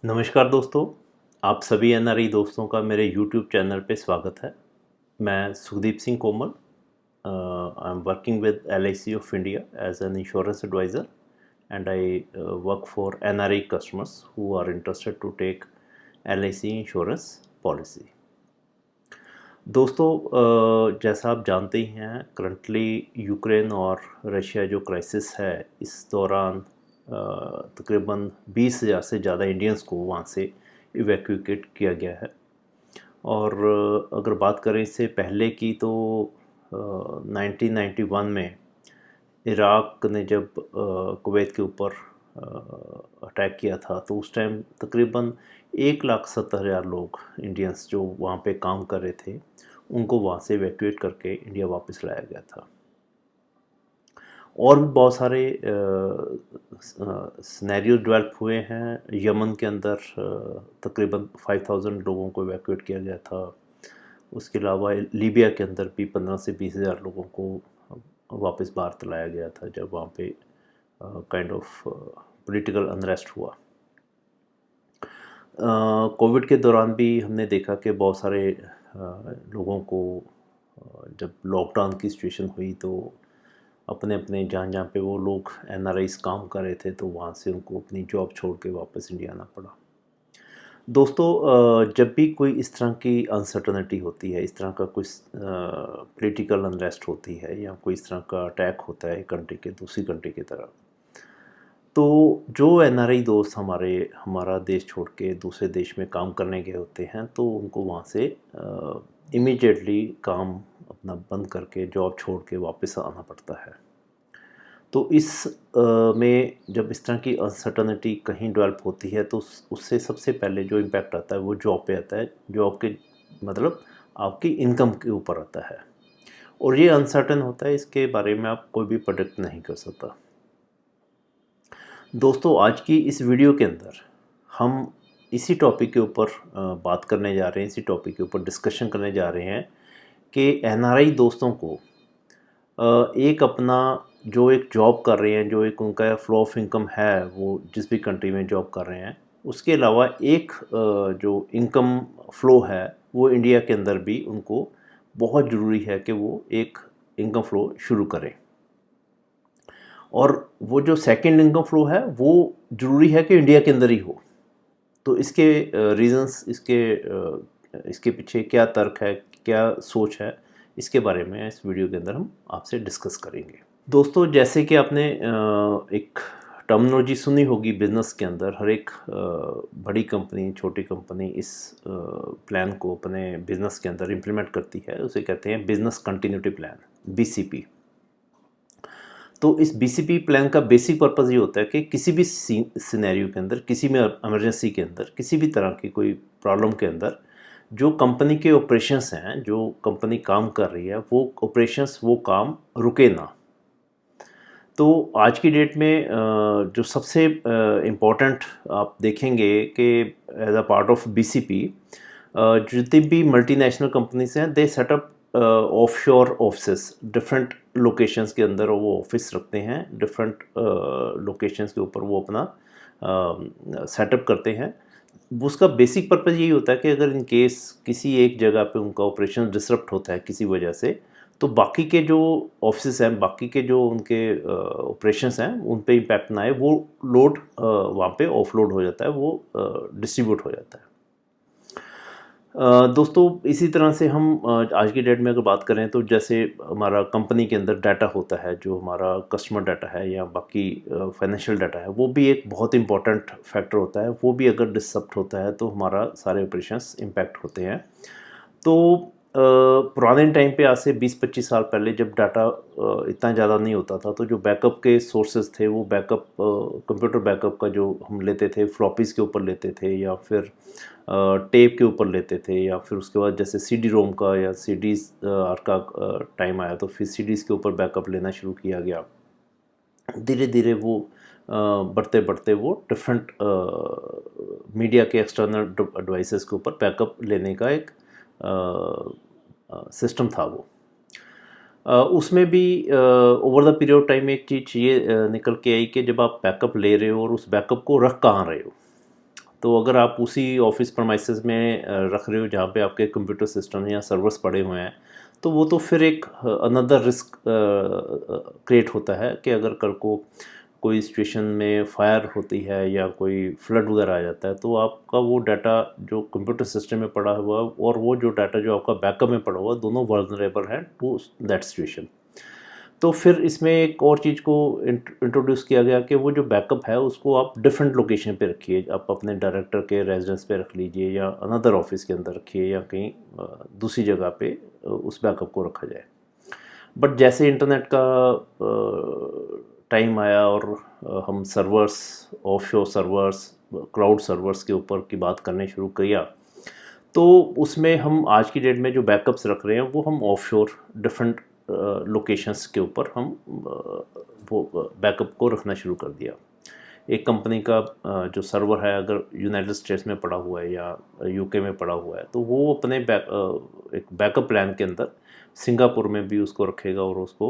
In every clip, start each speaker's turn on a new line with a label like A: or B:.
A: नमस्कार दोस्तों, आप सभी एनआरई दोस्तों का मेरे यूट्यूब चैनल पे स्वागत है। मैं Sukhdeep Singh Komal, I am working with LIC of India as an insurance advisor and I work for NRE customers who are interested to take LIC insurance policy. दोस्तों, जैसा आप जानते ही हैं, करंटली यूक्रेन और रशिया जो क्राइसिस है, इस दौरान तकरीबन 20,000 से ज़्यादा इंडियंस को वहाँ से इवैक्यूएट किया गया है। और अगर बात करें इससे पहले की, तो 1991 में इराक ने जब कुवैत के ऊपर अटैक किया था, तो उस टाइम तकरीबन 1,70,000 लोग इंडियंस जो वहाँ पे काम कर रहे थे, उनको वहाँ से इवैक्यूएट करके इंडिया वापस लाया गया था। और भी बहुत सारे सिनेरियो डेवलप हुए हैं। यमन के अंदर तकरीबन 5,000 लोगों को इवैक्यूएट किया गया था। उसके अलावा लीबिया के अंदर भी 15 से 20,000 लोगों को वापस भारत लाया गया था, जब वहाँ पे काइंड ऑफ पॉलिटिकल अनरेस्ट हुआ। कोविड के दौरान भी हमने देखा कि बहुत सारे लोगों को जब लॉकडाउन की सिचुएशन हुई, तो अपने अपने जहाँ पे वो लोग NRIs काम कर रहे थे, तो वहाँ से उनको अपनी जॉब छोड़ के वापस इंडिया आना पड़ा। दोस्तों, जब भी कोई इस तरह की अनसर्टनिटी होती है, इस तरह का कुछ पॉलिटिकल अनरेस्ट होती है, या कोई इस तरह का अटैक होता है कंट्री के दूसरी कंट्री की तरफ, तो जो NRI दोस्त हमारा देश छोड़ के दूसरे देश में काम करने गए होते हैं, तो उनको वहाँ से इमीडिएटली काम अपना बंद करके जॉब छोड़ के वापस आना पड़ता है। तो में जब इस तरह की अनसर्टनिटी कहीं डेवलप होती है, तो उससे सबसे पहले जो इम्पैक्ट आता है वो जॉब पे आता है। जॉब के मतलब आपकी इनकम के ऊपर आता है, और ये अनसर्टन होता है, इसके बारे में आप कोई भी प्रेडिक्ट नहीं कर सकता। दोस्तों, आज की इस वीडियो के अंदर हम इसी टॉपिक के ऊपर बात करने जा रहे हैं, इसी टॉपिक के ऊपर डिस्कशन करने जा रहे हैं कि NRI दोस्तों को एक अपना जो एक जॉब कर रहे हैं, जो एक उनका फ्लो ऑफ इनकम है, वो जिस भी कंट्री में जॉब कर रहे हैं, उसके अलावा एक जो इनकम फ्लो है, वो इंडिया के अंदर भी उनको बहुत ज़रूरी है कि वो एक इनकम फ्लो शुरू करें। और वो जो सेकंड इनकम फ्लो है, वो ज़रूरी है कि इंडिया के अंदर ही हो। तो इसके रीज़न्स, इसके पीछे क्या तर्क है, क्या सोच है, इसके बारे में इस वीडियो के अंदर हम आपसे डिस्कस करेंगे। दोस्तों, जैसे कि आपने एक टर्मिनोलॉजी सुनी होगी बिज़नेस के अंदर, हर एक बड़ी कंपनी, छोटी कंपनी इस प्लान को अपने बिज़नेस के अंदर इम्प्लीमेंट करती है। उसे कहते हैं बिज़नेस कंटिन्यूटी प्लान, BCP। तो इस BCP प्लान का बेसिक पर्पज़ ये होता है कि किसी भी सिनेरियो के अंदर, किसी भी इमरजेंसी के अंदर, किसी भी तरह की कोई प्रॉब्लम के अंदर, जो कंपनी के ऑपरेशंस हैं, जो कंपनी काम कर रही है, वो ऑपरेशंस, वो काम रुके ना। तो आज की डेट में जो सबसे इम्पोर्टेंट आप देखेंगे कि as a part of BCP, जितनी भी मल्टीनेशनल कंपनीज हैं, they setup offshore offices, different locations के अंदर वो ऑफिस रखते हैं, डिफरेंट लोकेशंस के ऊपर वो अपना सेटअप करते हैं। उसका बेसिक पर्पज़ यही होता है कि अगर इन केस किसी एक जगह पे उनका ऑपरेशन डिसरप्ट होता है किसी वजह से, तो बाकी के जो ऑफिस हैं, बाकी के जो उनके ऑपरेशंस हैं, उन पे इम्पैक्ट ना आए, वो लोड वहाँ पे ऑफलोड हो जाता है, वो डिस्ट्रीब्यूट हो जाता है। दोस्तों, इसी तरह से हम आज की डेट में अगर बात करें, तो जैसे हमारा कंपनी के अंदर डाटा होता है, जो हमारा कस्टमर डाटा है या बाकी फाइनेंशियल डाटा है, वो भी एक बहुत इंपॉर्टेंट फैक्टर होता है। वो भी अगर डिसरप्ट होता है, तो हमारा सारे ऑपरेशंस इम्पैक्ट होते हैं। तो पुराने टाइम पे, आज से 20-25 साल पहले, जब डाटा इतना ज़्यादा नहीं होता था, तो जो बैकअप के सोर्सेज थे, वो बैकअप कंप्यूटर बैकअप का जो हम लेते थे, फ्लॉपीज़ के ऊपर लेते थे, या फिर टेप के ऊपर लेते थे, या फिर उसके बाद जैसे CD-ROM का या CDs का टाइम आया, तो फिर CDs के ऊपर बैकअप लेना शुरू किया गया। धीरे धीरे वो बढ़ते बढ़ते वो डिफरेंट मीडिया के एक्सटर्नल डिवाइसेस के ऊपर बैकअप लेने का एक सिस्टम था वो। उसमें भी over the period of time एक चीज़ ये निकल के आई कि जब आप बैकअप ले रहे हो, और उस बैकअप को रख कहाँ रहे हो। तो अगर आप उसी ऑफिस प्रमाइसेस में रख रहे हो जहाँ पे आपके कंप्यूटर सिस्टम या सर्वर्स पड़े हुए हैं, तो वो तो फिर एक अनदर रिस्क क्रिएट होता है कि अगर कल को कोई सिचुएशन में फायर होती है या कोई फ्लड वगैरह आ जाता है, तो आपका वो डाटा जो कंप्यूटर सिस्टम में पड़ा हुआ और वो जो डाटा जो आपका बैकअप में पड़ा हुआ, दोनों वल्नरेबल हैं टू दैट सिचुएशन। तो फिर इसमें एक और चीज़ को इंट्रोड्यूस किया गया कि वो जो बैकअप है उसको आप डिफरेंट लोकेशन पे रखिए। आप अपने डायरेक्टर के रेजिडेंस पे रख लीजिए या अनदर ऑफिस के अंदर रखिए या कहीं दूसरी जगह पे उस बैकअप को रखा जाए। बट जैसे इंटरनेट का टाइम आया और हम servers, offshore servers, cloud servers के ऊपर की बात करने शुरू किया, तो उसमें हम आज की डेट में जो बैकअप्स रख रहे हैं वो हम ऑफशोर डिफरेंट लोकेशंस के ऊपर हम वो बैकअप को रखना शुरू कर दिया। एक कंपनी का जो सर्वर है अगर यूनाइटेड स्टेट्स में पड़ा हुआ है या यूके में पड़ा हुआ है, तो वो अपने एक बैकअप प्लान के अंदर सिंगापुर में भी उसको रखेगा और उसको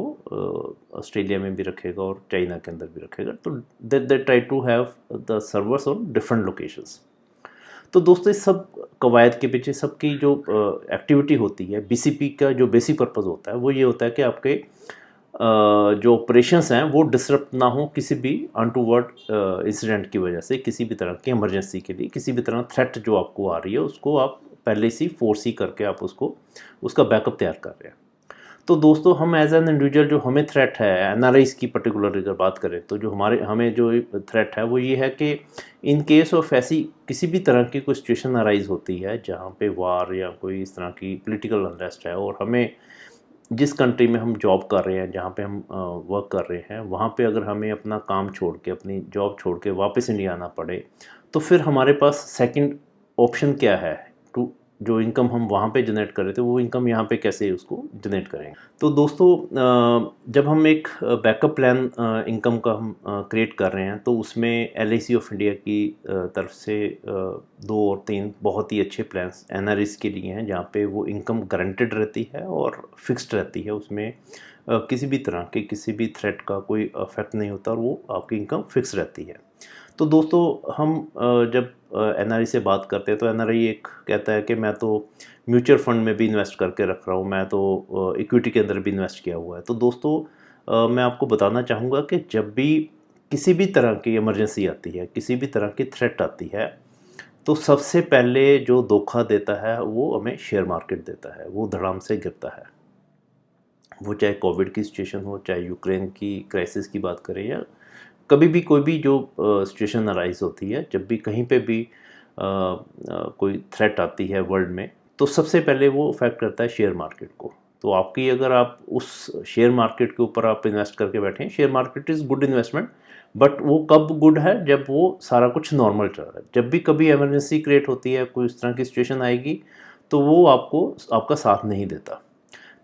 A: ऑस्ट्रेलिया में भी रखेगा और चाइना के अंदर भी रखेगा। तो they try to have the servers on different locations. तो दोस्तों इस सब कवायद के पीछे सबकी जो एक्टिविटी होती है, बीसीपी का जो बेसिक पर्पस होता है वो ये होता है कि आपके जो ऑपरेशंस हैं वो डिसरप्ट ना हो किसी भी अनटूवर्ड इंसिडेंट की वजह से, किसी भी तरह की इमरजेंसी के लिए, किसी भी तरह थ्रेट जो आपको आ रही है उसको आप पहले से फोर्सी करके आप उसको उसका बैकअप तैयार कर रहे हैं। तो दोस्तों हम एज एन इंडिविजुअल जो हमें थ्रेट है, एनआरआईज की पर्टिकुलर अगर बात करें तो जो हमें जो थ्रेट है वो ये है कि इन केस ऑफ ऐसी किसी भी तरह की कोई सिचुएशन अराइज होती है जहाँ पे वार या कोई इस तरह की पॉलिटिकल अनरेस्ट है और हमें जिस कंट्री में हम जॉब कर रहे हैं, जहाँ पे हम वर्क कर रहे हैं, वहाँ पे अगर हमें अपना काम छोड़ के, अपनी जॉब छोड़ के वापस इंडिया आना पड़े, तो फिर हमारे पास सेकंड ऑप्शन क्या है टू जो इनकम हम वहाँ पे जनरेट कर रहे थे वो इनकम यहाँ पे कैसे उसको जनरेट करेंगे। तो दोस्तों जब हम एक बैकअप प्लान इनकम का हम क्रिएट कर रहे हैं तो उसमें एलआईसी ऑफ इंडिया की तरफ से 2 और 3 बहुत ही अच्छे प्लान्स एनआरआईज के लिए हैं जहाँ पे वो इनकम गारंटेड रहती है और फिक्स्ड रहती है। उसमें किसी भी तरह के किसी भी थ्रेट का कोई इफेक्ट नहीं होता और वो आपकी इनकम फिक्स रहती है। तो दोस्तों हम जब एनआरआई से बात करते हैं तो एनआरआई एक कहता है कि मैं तो म्यूचुअल फंड में भी इन्वेस्ट करके रख रहा हूँ, मैं तो इक्विटी के अंदर भी इन्वेस्ट किया हुआ है। तो दोस्तों मैं आपको बताना चाहूँगा कि जब भी किसी भी तरह की इमरजेंसी आती है, किसी भी तरह की थ्रेट आती है, तो सबसे पहले जो धोखा देता है वो हमें शेयर मार्केट देता है, वो धड़ाम से गिरता है। वो चाहे कोविड की सिचुएशन हो, चाहे यूक्रेन की क्राइसिस की बात करें या कभी भी कोई भी जो सिचुएशन अराइज होती है, जब भी कहीं पे भी कोई थ्रेट आती है वर्ल्ड में, तो सबसे पहले वो अफेक्ट करता है शेयर मार्केट को। तो आपकी अगर आप उस शेयर मार्केट के ऊपर आप इन्वेस्ट करके बैठे हैं, share market is good investment, but वो कब गुड है जब वो सारा कुछ नॉर्मल चल रहा है। जब भी कभी इमरजेंसी क्रिएट होती है, कोई इस तरह की सिचुएशन आएगी, तो वो आपको आपका साथ नहीं देता।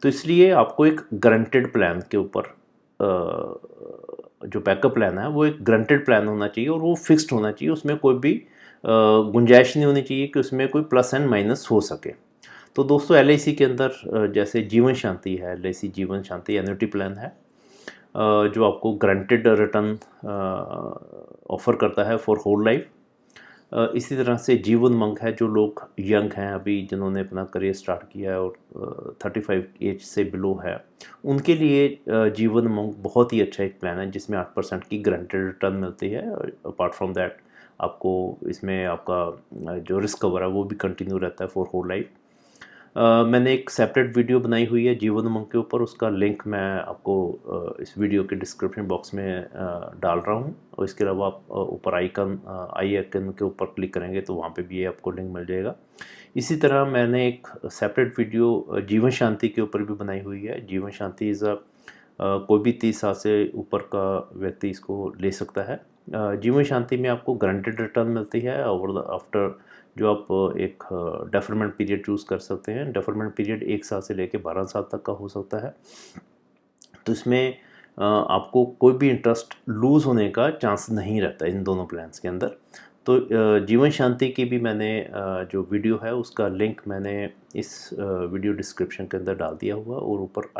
A: तो इसलिए आपको एक गारंटेड प्लान के ऊपर जो बैकअप प्लान है वो एक गारंटेड प्लान होना चाहिए और वो फिक्स्ड होना चाहिए। उसमें कोई भी गुंजाइश नहीं होनी चाहिए कि उसमें कोई प्लस एंड माइनस हो सके। तो दोस्तों एलआईसी के अंदर जैसे जीवन शांति है, एलआईसी जीवन शांति एन्युटी प्लान है जो आपको गारंटेड रिटर्न ऑफर करता है फॉर होल लाइफ। इसी तरह से जीवन मंग है, जो लोग यंग हैं अभी जिन्होंने अपना करियर स्टार्ट किया है और 35 एज से बिलो है, उनके लिए जीवन मंग बहुत ही अच्छा एक प्लान है जिसमें 8% की गारंटेड रिटर्न मिलती है। अपार्ट फ्रॉम दैट आपको इसमें आपका जो रिस्क कवर है वो भी कंटिन्यू रहता है फॉर होल लाइफ। मैंने एक सेपरेट वीडियो बनाई हुई है जीवन उमंग के ऊपर, उसका लिंक मैं आपको इस वीडियो के डिस्क्रिप्शन बॉक्स में डाल रहा हूँ। और इसके अलावा आप ऊपर आई आइकन के ऊपर क्लिक करेंगे तो वहाँ पे भी ये आपको लिंक मिल जाएगा। इसी तरह मैंने एक सेपरेट वीडियो जीवन शांति के ऊपर भी बनाई हुई है। जीवन शांति इज़ कोई भी 30 साल से ऊपर का व्यक्ति इसको ले सकता है। जीवन शांति में आपको गारंटेड रिटर्न मिलती है ओवर आफ्टर जो आप एक डेफरमेंट पीरियड चूज़ कर सकते हैं। डेफरमेंट पीरियड 1 साल से लेकर 12 साल तक का हो सकता है। तो इसमें आपको कोई भी इंटरेस्ट लूज़ होने का चांस नहीं रहता इन दोनों प्लान्स के अंदर। तो जीवन शांति की भी मैंने जो वीडियो है उसका लिंक मैंने इस वीडियो डिस्क्रिप्शन के अंदर डाल दिया हुआ और ऊपर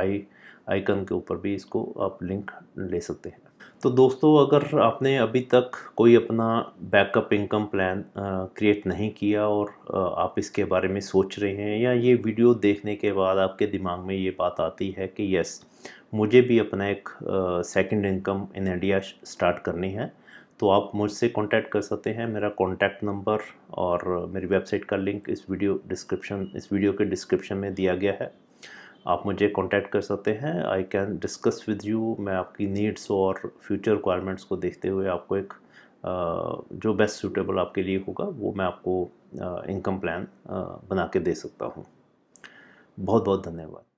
A: आइकन के ऊपर भी इसको आप लिंक ले सकते हैं। तो दोस्तों, अगर आपने अभी तक कोई अपना बैकअप इनकम प्लान क्रिएट नहीं किया और आप इसके बारे में सोच रहे हैं, या ये वीडियो देखने के बाद आपके दिमाग में ये बात आती है कि यस, मुझे भी अपना एक second income in India start करनी है, तो आप मुझसे कांटेक्ट कर सकते हैं। मेरा कांटेक्ट नंबर और मेरी वेबसाइट का लिंक इस वीडियो के डिस्क्रिप्शन में दिया गया है। आप मुझे कांटेक्ट कर सकते हैं। I can discuss with you. मैं आपकी नीड्स और फ्यूचर रिक्वायरमेंट्स को देखते हुए आपको एक जो बेस्ट सूटेबल आपके लिए होगा वो मैं आपको इनकम प्लान बना के दे सकता हूँ। बहुत बहुत धन्यवाद।